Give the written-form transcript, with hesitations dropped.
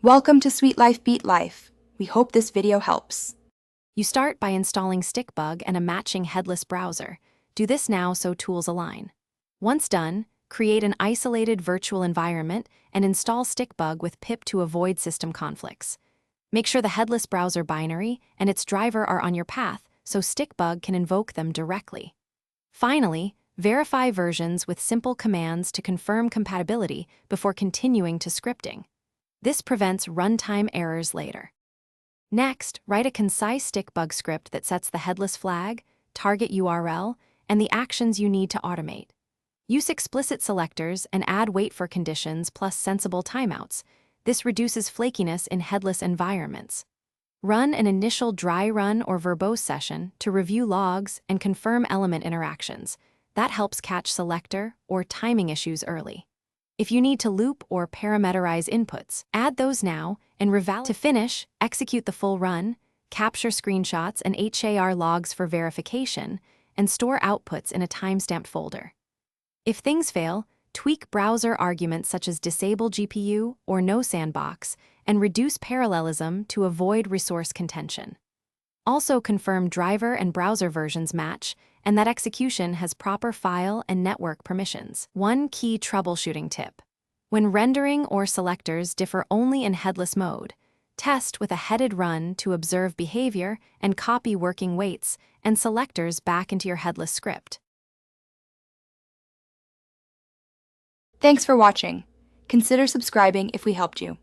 Welcome to Sweet Life Beat Life. We hope this video helps. You start by installing Stickbug and a matching headless browser. Do this now so tools align. Once done, create an isolated virtual environment and install Stickbug with pip to avoid system conflicts. Make sure the headless browser binary and its driver are on your path so Stickbug can invoke them directly. Finally, verify versions with simple commands to confirm compatibility before continuing to scripting. This prevents runtime errors later. Next, write a concise Stickbug script that sets the headless flag, target URL, and the actions you need to automate. Use explicit selectors and add wait for conditions plus sensible timeouts. This reduces flakiness in headless environments. Run an initial dry run or verbose session to review logs and confirm element interactions. That helps catch selector or timing issues early. If you need to loop or parameterize inputs, add those now and revalidate. To finish, execute the full run, capture screenshots and HAR logs for verification, and store outputs in a timestamped folder. If things fail, tweak browser arguments such as disable GPU or no sandbox, and reduce parallelism to avoid resource contention. Also confirm driver and browser versions match and that execution has proper file and network permissions. One key troubleshooting tip. When rendering or selectors differ only in headless mode, test with a headed run to observe behavior and copy working weights and selectors back into your headless script. Thanks for watching. Consider subscribing if we helped you.